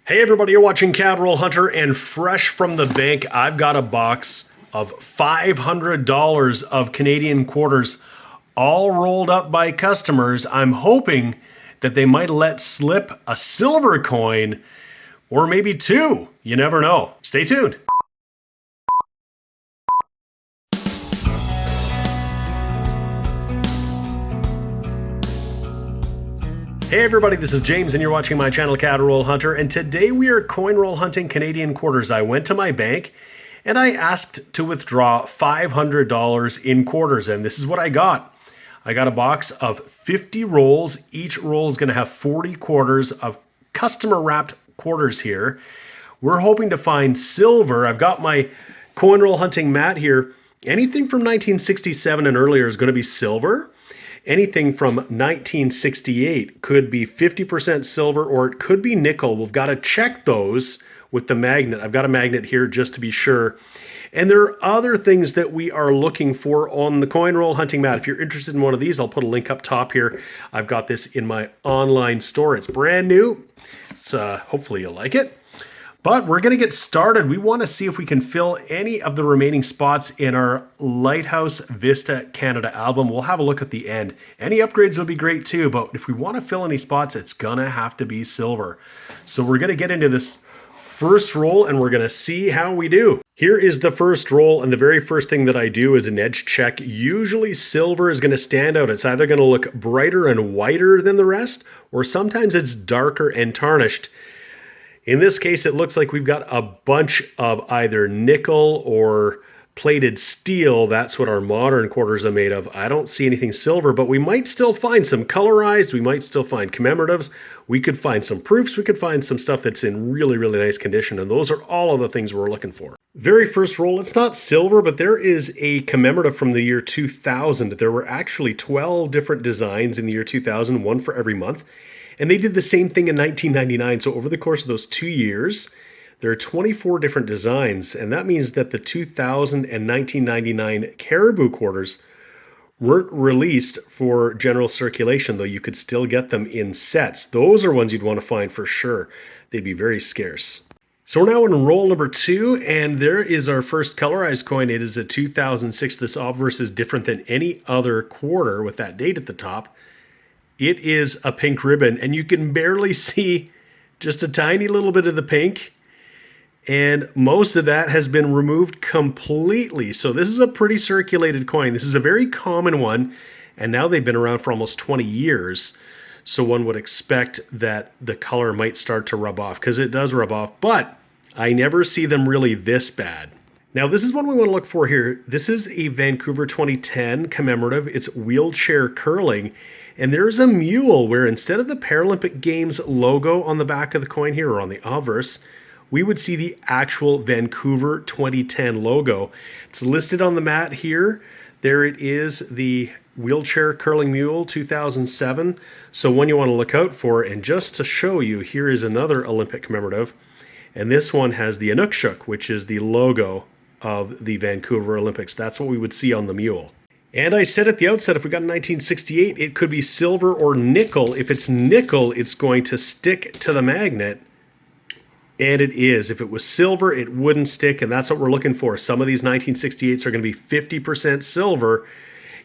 Hey everybody, you're watching Capital Hunter, and fresh from the bank, I've got a box of $500 of Canadian quarters, all rolled up by customers. I'm hoping that they might let slip a silver coin, or maybe two. You never know. Stay tuned. Hey everybody, this is James and you're watching my channel Capital Hunter, and today we are coin roll hunting Canadian quarters. I went to my bank and I asked to withdraw $500 in quarters, and this is what I got. I got a box of 50 rolls. Each roll is going to have 40 quarters of customer wrapped quarters here. We're hoping to find silver. I've got my coin roll hunting mat here. Anything from 1967 and earlier is going to be silver. Anything from 1968 could be 50% silver, or it could be nickel. We've got to check those with the magnet. I've got a magnet here just to be sure. And there are other things that we are looking for on the coin roll hunting mat. If you're interested in one of these, I'll put a link up top here. I've got this in my online store. It's brand new. So hopefully you'll like it. But we're going to get started. We want to see if we can fill any of the remaining spots in our Lighthouse Vista Canada album. We'll have a look at the end. Any upgrades would be great too, but if we want to fill any spots, it's going to have to be silver. So we're going to get into this first roll and we're going to see how we do. Here is the first roll, and the very first thing that I do is an edge check. Usually silver is going to stand out. It's either going to look brighter and whiter than the rest, or sometimes it's darker and tarnished. In this case, it looks like we've got a bunch of either nickel or plated steel. That's what our modern quarters are made of. I don't see anything silver, but we might still find some colorized. We might still find commemoratives. We could find some proofs. We could find some stuff that's in really, really nice condition. And those are all of the things we're looking for. Very first roll, it's not silver, but there is a commemorative from the year 2000. There were actually 12 different designs in the year 2000, one for every month. And they did the same thing in 1999. So over the course of those 2 years, there are 24 different designs. And that means that the 2000 and 1999 Caribou quarters weren't released for general circulation, though you could still get them in sets. Those are ones you'd want to find for sure. They'd be very scarce. So we're now in roll number 2, and there is our first colorized coin. It is a 2006. This obverse is different than any other quarter with that date at the top. It is a pink ribbon, and you can barely see just a tiny little bit of the pink, and most of that has been removed completely. So this is a pretty circulated coin. This is a very common one, and now they've been around for almost 20 years. So one would expect that the color might start to rub off, because it does rub off, but I never see them really this bad. Now, this is what we want to look for here. This is a Vancouver 2010 commemorative. It's wheelchair curling. And there's a mule where instead of the Paralympic Games logo on the back of the coin here, or on the obverse, we would see the actual Vancouver 2010 logo. It's listed on the mat here. There it is, the wheelchair curling mule 2007. So one you want to look out for. And just to show you, here is another Olympic commemorative. And this one has the Inukshuk, which is the logo of the Vancouver Olympics. That's what we would see on the mule. And I said at the outset, if we got a 1968, it could be silver or nickel. If it's nickel, it's going to stick to the magnet. And it is. If it was silver, it wouldn't stick, and that's what we're looking for. Some of these 1968s are going to be 50% silver.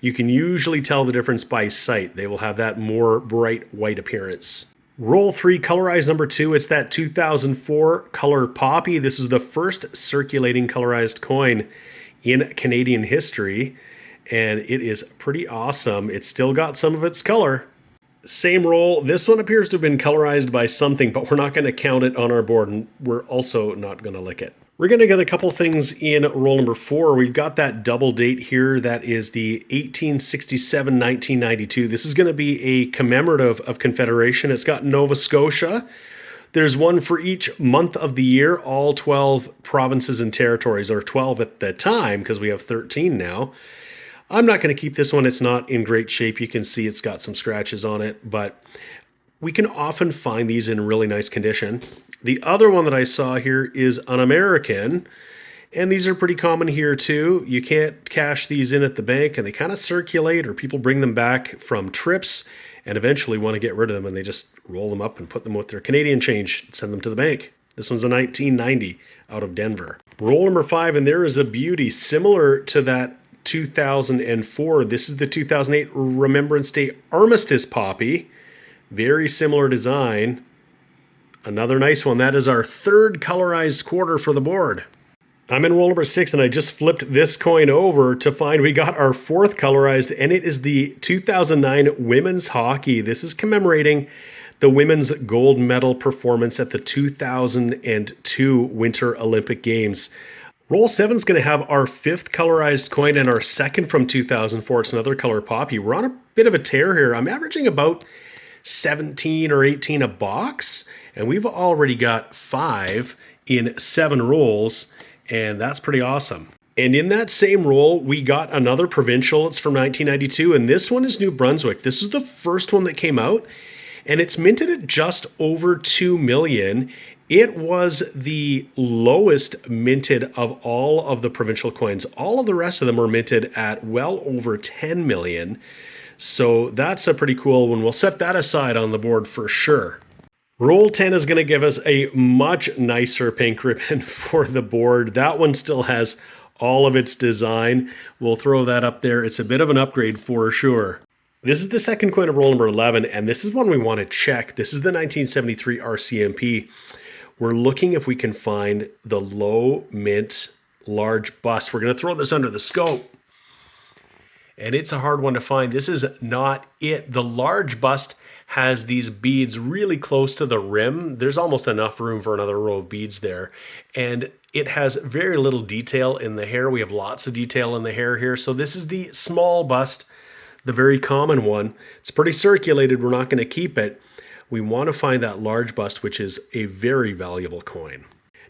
You can usually tell the difference by sight. They will have that more bright white appearance. Roll 3, colorized number 2. It's that 2004 color poppy. This was the first circulating colorized coin in Canadian history. And it is pretty awesome. It's still got some of its color. Same roll. This one appears to have been colorized by something, but we're not going to count it on our board, and we're also not going to lick it. We're going to get a couple things in roll number 4. We've got that double date here. That is the 1867-1992. This is going to be a commemorative of Confederation. It's got Nova Scotia. There's one for each month of the year, all 12 provinces and territories, or 12 at the time, because we have 13 now. I'm not going to keep this one. It's not in great shape. You can see it's got some scratches on it, but we can often find these in really nice condition. The other one that I saw here is an American, And these are pretty common here too. You can't cash these in at the bank, and they kind of circulate, or people bring them back from trips and eventually want to get rid of them, and they just roll them up and put them with their Canadian change and send them to the bank. This one's a 1990 out of Denver. Roll number 5, and there is a beauty similar to that 2004. This is the 2008 Remembrance Day Armistice Poppy. Very similar design. Another nice one. That is our third colorized quarter for the board. I'm in roll number 6, and I just flipped this coin over to find we got our fourth colorized, and it is the 2009 Women's Hockey. This is commemorating the women's gold medal performance at the 2002 Winter Olympic Games. Roll 7 is going to have our fifth colorized coin and our second from 2004. It's another color poppy. We're on a bit of a tear here. I'm averaging about 17 or 18 a box, and we've already got 5 in 7 rolls. And that's pretty awesome. And in that same roll, we got another provincial. It's from 1992, and this one is New Brunswick. This is the first one that came out, and it's minted at just over 2 million. It was the lowest minted of all of the provincial coins. All of the rest of them were minted at well over 10 million. So that's a pretty cool one. We'll set that aside on the board for sure. Roll 10 is going to give us a much nicer pink ribbon for the board. That one still has all of its design. We'll throw that up there. It's a bit of an upgrade for sure. This is the second coin of roll number 11, and this is one we want to check. This is the 1973 RCMP. We're looking if we can find the low mint large bust. We're going to throw this under the scope, and it's a hard one to find. This is not it. The large bust has these beads really close to the rim. There's almost enough room for another row of beads there. And it has very little detail in the hair. We have lots of detail in the hair here. So this is the small bust, the very common one. It's pretty circulated. We're not going to keep it. We want to find that large bust, which is a very valuable coin.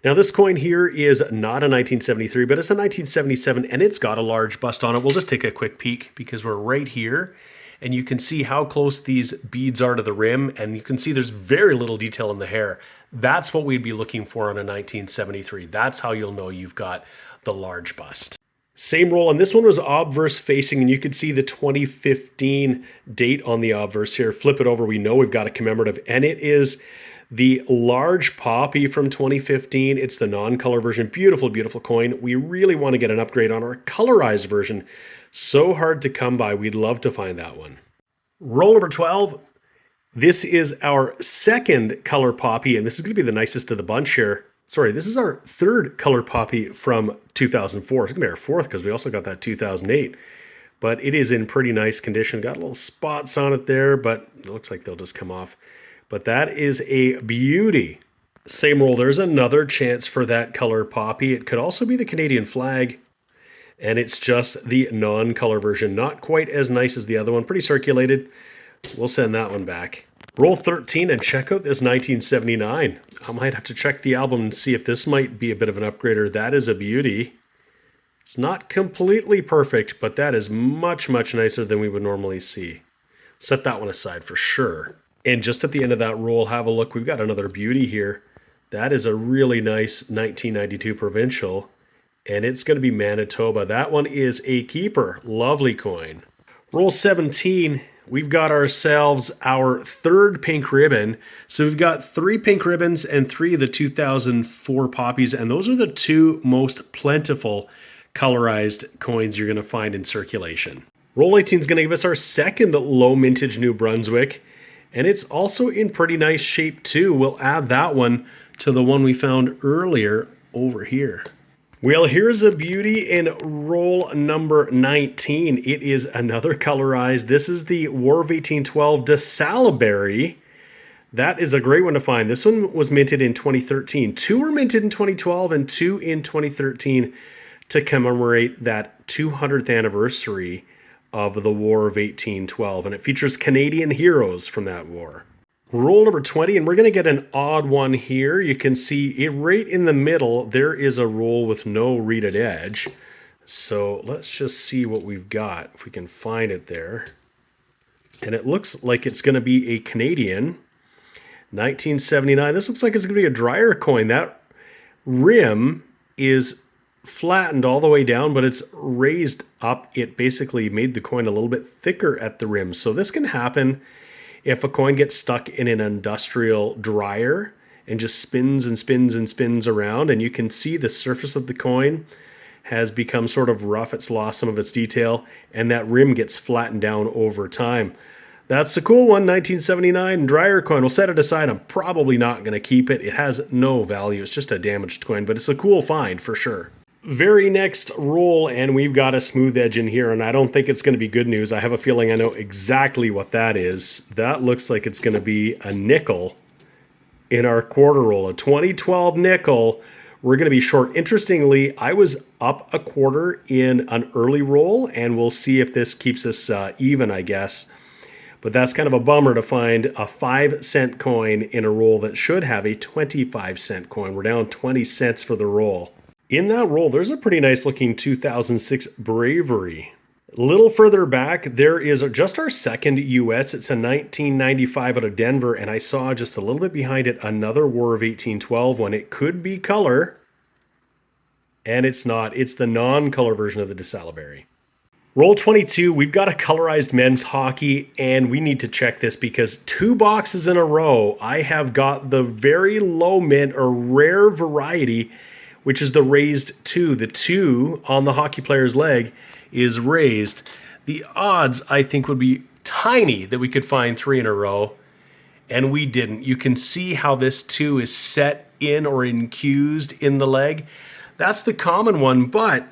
Now this coin here is not a 1973, but it's a 1977, and it's got a large bust on it. We'll just take a quick peek because we're right here. And you can see how close these beads are to the rim, and you can see there's very little detail in the hair. That's what we'd be looking for on a 1973. That's how you'll know you've got the large bust. Same roll, and this one was obverse facing, and you could see the 2015 date on the obverse here. Flip it over, we know we've got a commemorative, and it is the large poppy from 2015. It's the non-color version. Beautiful, beautiful coin. We really want to get an upgrade on our colorized version. So hard to come by. We'd love to find that one. Roll number 12. This is our second color poppy, and this is going to be the nicest of the bunch here. Sorry, this is our third color poppy from 2004. It's going to be our fourth because we also got that 2008. But it is in pretty nice condition. Got little spots on it there, but it looks like they'll just come off. But that is a beauty. Same roll. There's another chance for that color poppy. It could also be the Canadian flag. And it's just the non-color version. Not quite as nice as the other one. Pretty circulated. We'll send that one back. Roll 13 and check out this 1979. I might have to check the album and see if this might be a bit of an upgrader. That is a beauty. It's not completely perfect, but that is much, much nicer than we would normally see. Set that one aside for sure. And just at the end of that roll, have a look. We've got another beauty here. That is a really nice 1992 provincial. And it's going to be Manitoba. That one is a keeper. Lovely coin. Roll 17. We've got ourselves our third pink ribbon. So we've got 3 pink ribbons and 3 of the 2004 poppies. And those are the 2 most plentiful colorized coins you're going to find in circulation. Roll 18 is going to give us our second low mintage New Brunswick. And it's also in pretty nice shape too. We'll add that one to the one we found earlier over here. Well, here's a beauty in roll number 19. It is another colorized. This is the War of 1812 de Salaberry. That is a great one to find. This one was minted in 2013. 2 were minted in 2012 and 2 in 2013 to commemorate that 200th anniversary of the War of 1812. And it features Canadian heroes from that war. Roll number 20, and we're going to get an odd one here. You can see it right in the middle, there is a roll with no reeded edge. So let's just see what we've got, if we can find it there. And it looks like it's going to be a Canadian 1979. This looks like it's going to be a dryer coin. That rim is flattened all the way down, but it's raised up. It basically made the coin a little bit thicker at the rim. So this can happen if a coin gets stuck in an industrial dryer and just spins and spins and spins around, and you can see the surface of the coin has become sort of rough. It's lost some of its detail, and that rim gets flattened down over time. That's a cool one, 1979 dryer coin. We'll set it aside. I'm probably not going to keep it. It has no value. It's just a damaged coin, but it's a cool find for sure. Very next roll, and we've got a smooth edge in here, and I don't think it's going to be good news. I have a feeling I know exactly what that is. That looks like it's going to be a nickel in our quarter roll, a 2012 nickel. We're going to be short. Interestingly, I was up a quarter in an early roll, and we'll see if this keeps us even, I guess. But that's kind of a bummer to find a 5-cent coin in a roll that should have a 25-cent coin. We're down 20 cents for the roll. In that roll, there's a pretty nice looking 2006 Bravery. A little further back, there is just our second US. It's a 1995 out of Denver, and I saw just a little bit behind it another War of 1812 one. It could be color, and it's not. It's the non-color version of the DeSalleberry. Roll 22, we've got a colorized men's hockey, and we need to check this because 2 boxes in a row, I have got the very low mint or rare variety, which is the raised 2. The 2 on the hockey player's leg is raised. The odds, I think, would be tiny that we could find 3 in a row, and we didn't. You can see how this 2 is set in or infused in the leg. That's the common one, but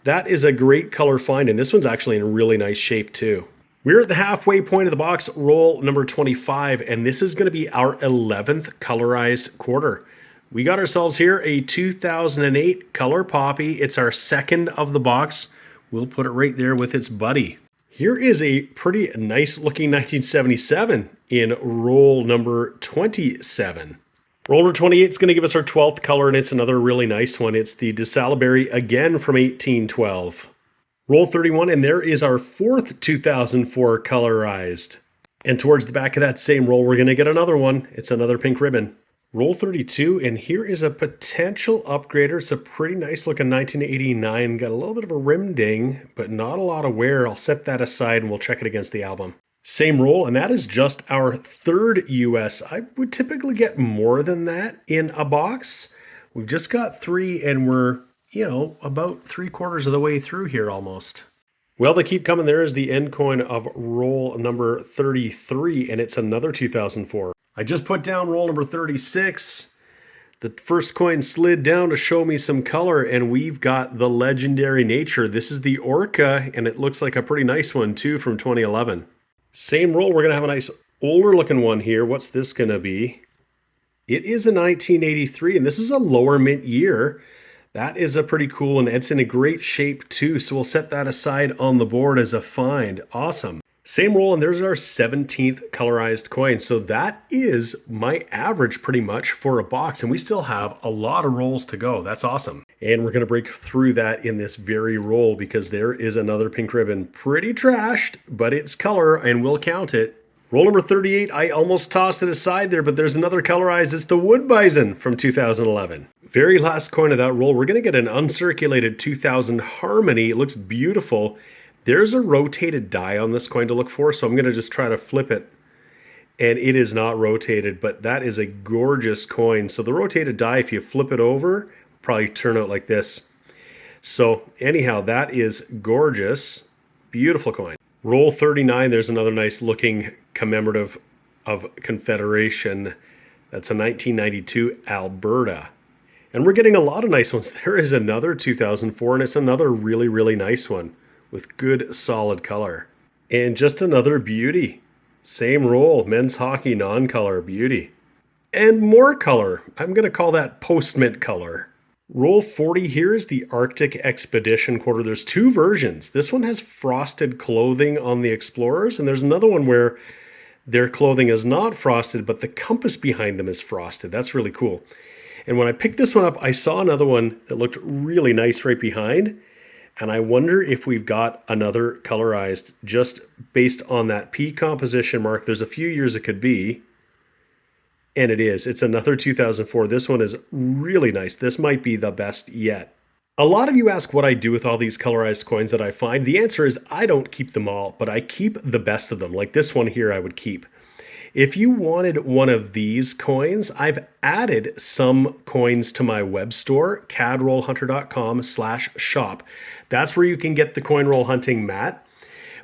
that is a great color find, and this one's actually in really nice shape too. We're at the halfway point of the box, roll number 25, and this is going to be our 11th colorized quarter. We got ourselves here a 2008 Color Poppy. It's our second of the box. We'll put it right there with its buddy. Here is a pretty nice looking 1977 in roll number 27. Roll number 28 is going to give us our 12th color, and it's another really nice one. It's the DeSalleberry again from 1812. Roll 31, and there is our 4th 2004 Colorized. And towards the back of that same roll, we're going to get another one. It's another pink ribbon. Roll 32, and here is a potential upgrader. It's a pretty nice looking 1989. Got a little bit of a rim ding, but not a lot of wear. I'll set that aside and we'll check it against the album. Same roll, and that is just our 3rd US. I would typically get more than that in a box. We've just got 3, and we're, about 3/4 of the way through here almost. Well, they keep coming. There is the end coin of roll number 33, and it's another 2004. I just put down roll number 36. The first coin slid down to show me some color, and we've got the legendary nature. This is the Orca, and it looks like a pretty nice one too from 2011. Same roll, we're going to have a nice older looking one here. What's this going to be? It is a 1983, and this is a lower mint year. That is a pretty cool one. It's in a great shape too, so we'll set that aside on the board as a find. Awesome. Same roll, and there's our 17th colorized coin. So that is my average pretty much for a box, and we still have a lot of rolls to go. That's awesome. And we're going to break through that in this very roll because there is another pink ribbon. Pretty trashed, but it's color, and we'll count it. Roll number 38, I almost tossed it aside there, but there's another colorized. It's the Wood Bison from 2011. Very last coin of that roll, we're going to get an uncirculated 2000 Harmony. It looks beautiful. There's a rotated die on this coin to look for, so I'm going to just try to flip it. And it is not rotated, but that is a gorgeous coin. So the rotated die, if you flip it over, probably turn out like this. So anyhow, that is gorgeous. Beautiful coin. Roll 39, there's another nice looking commemorative of Confederation. That's a 1992 Alberta. And we're getting a lot of nice ones. There is another 2004, and it's another really, really nice one with good solid color. And just another beauty. Same roll, men's hockey non-color beauty. And more color. I'm going to call that post-mint color. Roll 40 here is the Arctic Expedition quarter. There's 2 versions. This one has frosted clothing on the explorers, and there's another one where their clothing is not frosted, but the compass behind them is frosted. That's really cool. And when I picked this one up, I saw another one that looked really nice right behind. And I wonder if we've got another colorized just based on that P composition mark. There's a few years it could be. And it is. It's another 2004. This one is really nice. This might be the best yet. A lot of you ask what I do with all these colorized coins that I find. The answer is I don't keep them all, but I keep the best of them. Like this one here I would keep. If you wanted one of these coins, I've added some coins to my web store, cadrollhunter.com/shop. That's where you can get the coin roll hunting mat.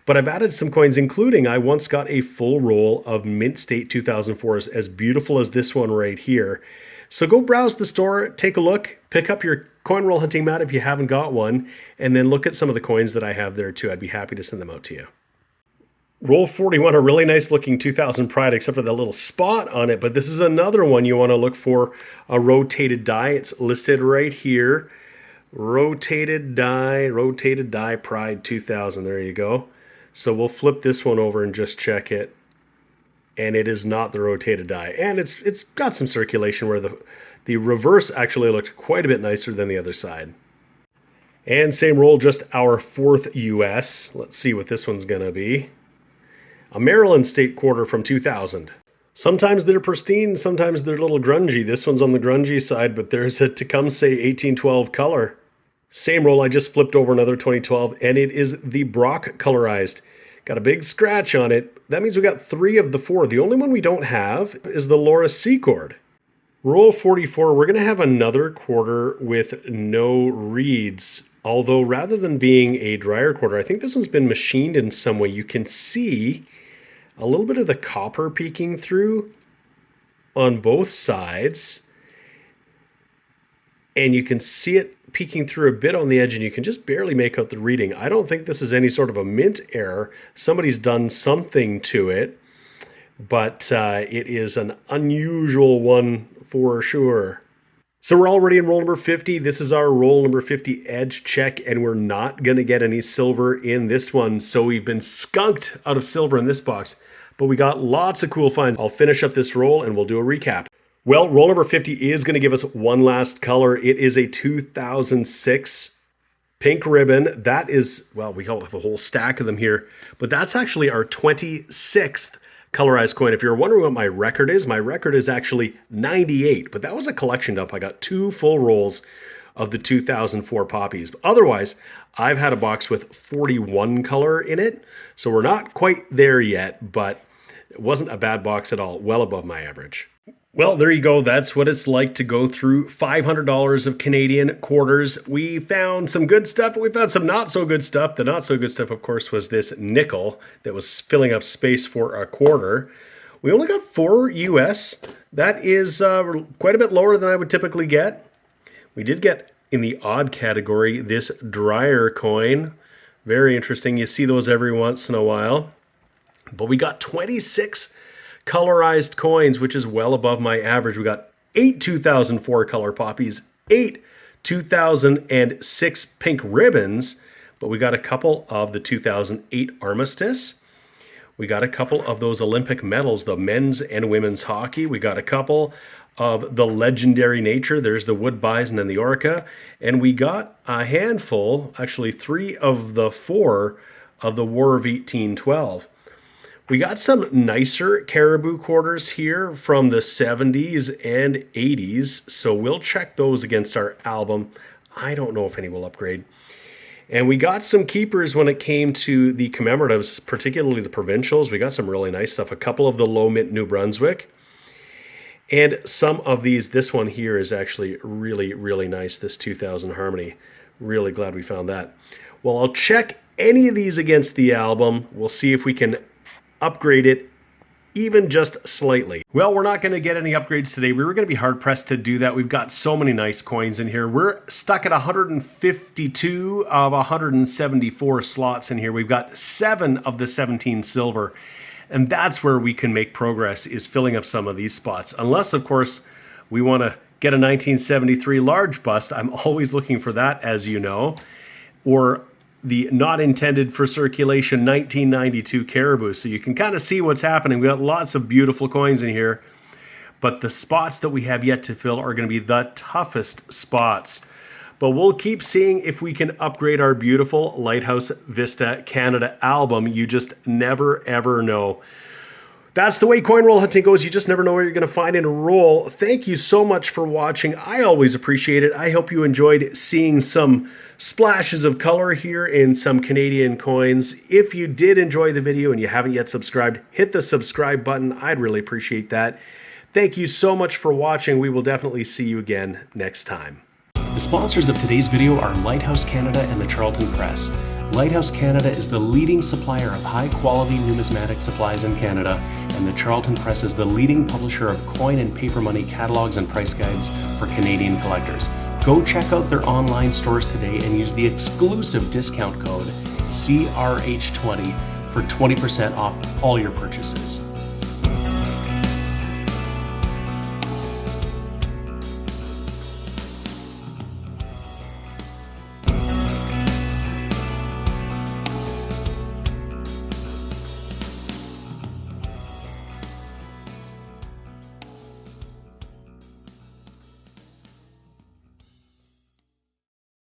But I've added some coins, including I once got a full roll of Mint State 2004s, as beautiful as this one right here. So go browse the store, take a look, pick up your coin roll hunting mat if you haven't got one, and then look at some of the coins that I have there too. I'd be happy to send them out to you. Roll 41, a really nice looking 2000 Pride, except for that little spot on it. But this is another one you want to look for, a rotated die. It's listed right here. Rotated die Pride 2000. There you go. So we'll flip this one over and just check it. And it is not the rotated die. And it's got some circulation where the reverse actually looked quite a bit nicer than the other side. And same roll, just our fourth US. Let's see what this one's going to be. A Maryland State quarter from 2000. Sometimes they're pristine, sometimes they're a little grungy. This one's on the grungy side, but there's a Tecumseh 1812 color. Same roll, I just flipped over another 2012, and it is the Brock Colorized. Got a big scratch on it. That means we got 3 of the 4. The only one we don't have is the Laura Secord. Roll 44, we're going to have another quarter with no reeds. Although rather than being a dryer quarter, I think this one's been machined in some way. You can see a little bit of the copper peeking through on both sides. And you can see it peeking through a bit on the edge, and you can just barely make out the reading. I don't think this is any sort of a mint error. Somebody's done something to it, but it is an unusual one for sure. So we're already in roll number 50. This is our roll number 50 edge check, and we're not going to get any silver in this one. So we've been skunked out of silver in this box, but we got lots of cool finds. I'll finish up this roll and we'll do a recap. Well, roll number 50 is going to give us one last color. It is a 2006 pink ribbon. That is, well, we have a whole stack of them here, but that's actually our 26th colorized coin. If you're wondering what my record is actually 98, but that was a collection dump. I got 2 full rolls of the 2004 poppies. Otherwise, I've had a box with 41 color in it, so we're not quite there yet, but it wasn't a bad box at all, well above my average. Well, there you go. That's what it's like to go through $500 of Canadian quarters. We found some good stuff, but we found some not so good stuff. The not so good stuff, of course, was this nickel that was filling up space for a quarter. We only got 4 US. That is quite a bit lower than I would typically get. We did get, in the odd category, this dryer coin. Very interesting. You see those every once in a while. But we got 26 colorized coins, which is well above my average. We got 8 2004 color poppies, 8 2006 pink ribbons, but we got a couple of the 2008 Armistice. We got a couple of those Olympic medals, the men's and women's hockey. We got a couple of the legendary nature. There's the wood bison and the orca. And we got a handful, actually 3 of the 4 of the War of 1812. We got some nicer caribou quarters here from the 70s and 80s, so we'll check those against our album. I don't know if any will upgrade. And we got some keepers when it came to the commemoratives, particularly the provincials. We got some really nice stuff. A couple of the low mint New Brunswick. And some of these, this one here is actually really, really nice, this 2000 Harmony. Really glad we found that. Well, I'll check any of these against the album. We'll see if we can upgrade it even just slightly. Well, we're not going to get any upgrades today. We were going to be hard pressed to do that. We've got so many nice coins in here. We're stuck at 152 of 174 slots in here. We've got 7 of the 17 silver, and that's where we can make progress, is filling up some of these spots. Unless, of course, we want to get a 1973 large bust. I'm always looking for that, as you know, or the not intended for circulation 1992 caribou. So you can kind of see what's happening. We got lots of beautiful coins in here, but the spots that we have yet to fill are going to be the toughest spots. But we'll keep seeing if we can upgrade our beautiful Lighthouse Vista Canada album. You just never, ever know. That's the way coin roll hunting goes. You just never know what you're going to find in a roll. Thank you so much for watching. I always appreciate it. I hope you enjoyed seeing some splashes of color here in some Canadian coins. If you did enjoy the video and you haven't yet subscribed, hit the subscribe button. I'd really appreciate that. Thank you so much for watching. We will definitely see you again next time. The sponsors of today's video are Lighthouse Canada and the Charlton Press. Lighthouse Canada is the leading supplier of high-quality numismatic supplies in Canada, and the Charlton Press is the leading publisher of coin and paper money catalogs and price guides for Canadian collectors. Go check out their online stores today and use the exclusive discount code CRH20 for 20% off all your purchases.